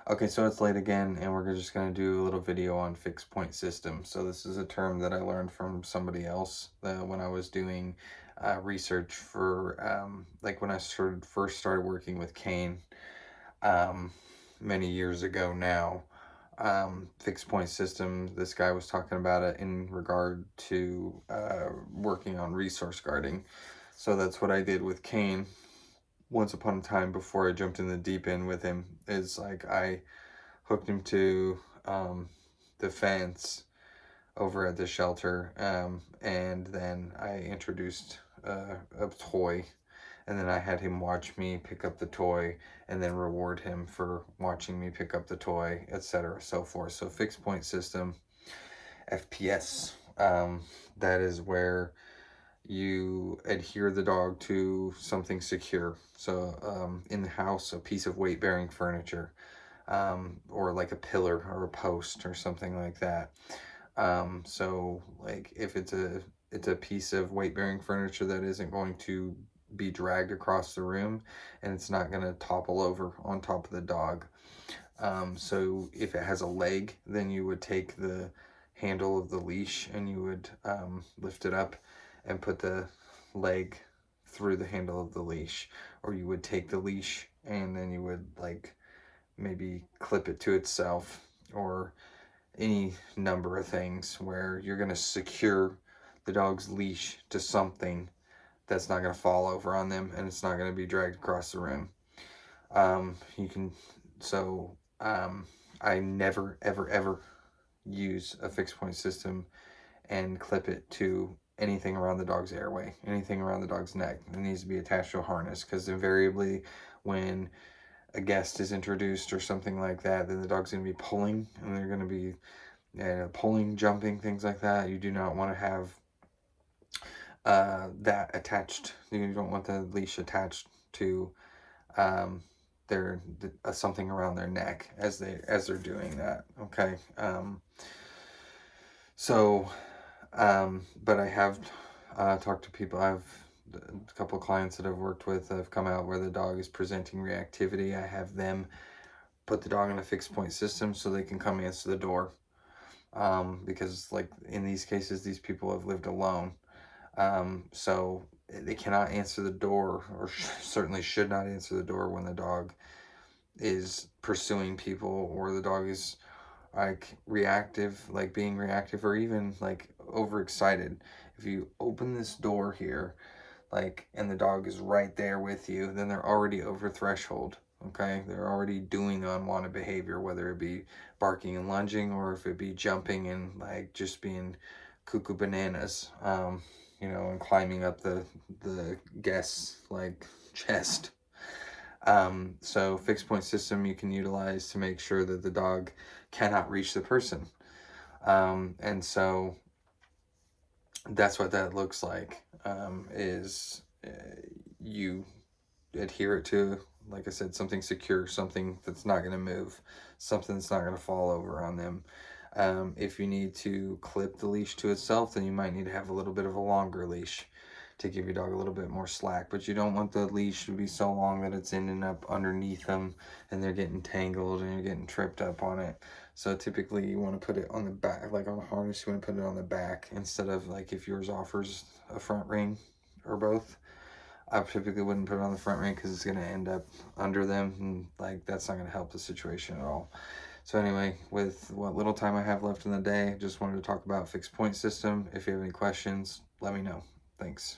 Okay, so it's late again, and we're just going to do a little video on fixed point system. So this is a term that I learned from somebody else when I was doing research for, like when I first started working with Kane um, many years ago now. Fixed point system, this guy was talking about it in regard to working on resource guarding. So that's what I did with Kane once upon a time before I jumped in the deep end with him, is like I hooked him to the fence over at the shelter, and then I introduced a toy, and then I had him watch me pick up the toy, and then reward him for watching me pick up the toy, etc., so forth. So fixed point system, FPS. That is where you adhere the dog to something secure. So in the house, a piece of weight-bearing furniture, or like a pillar or a post or something like that. So like if it's a piece of weight-bearing furniture that isn't going to be dragged across the room, and it's not going to topple over on top of the dog. So if it has a leg, then you would take the handle of the leash and you would lift it up and put the leg through the handle of the leash, or you would take the leash and then you would like maybe clip it to itself, or any number of things where you're going to secure the dog's leash to something that's not going to fall over on them and it's not going to be dragged across the room. You can, so I never, ever, ever use a fixed point system and clip it to anything around the dog's airway, anything around the dog's neck. It needs to be attached to a harness, because invariably when a guest is introduced or something like that, then the dog's going to be pulling, and they're going to be pulling, jumping, things like that. You do not want to have that attached. You don't want the leash attached to um, their something around their neck as they're doing that. Okay. So, but I have talked to people. I've a couple of clients that I've worked with have come out where the dog is presenting reactivity. I have them put the dog in a fixed point system so they can come answer the door. Because like in these cases, these people have lived alone. So they cannot answer the door, or certainly should not answer the door when the dog is pursuing people, or the dog is like reactive, like being reactive, or even like overexcited. If you open this door here, like, and the dog is right there with you, then they're already over threshold. Okay, they're already doing the unwanted behavior, whether it be barking and lunging, or if it be jumping and like just being cuckoo bananas, and climbing up the guest's like chest. So fixed point system you can utilize to make sure that the dog cannot reach the person. And so that's what that looks like, is you adhere it to, like I said, something secure, something that's not going to move, something that's not going to fall over on them. If you need to clip the leash to itself, then you might need to have a little bit of a longer leash to give your dog a little bit more slack. But you don't want the leash to be so long that it's ending up underneath them and they're getting tangled and you're getting tripped up on it. So typically you want to put it on the back, like on a harness, you want to put it on the back instead of like if yours offers a front ring or both. I typically wouldn't put it on the front ring because it's going to end up under them, and like that's not going to help the situation at all. So anyway, with what little time I have left in the day, just wanted to talk about fixed point system. If you have any questions, let me know. Thanks.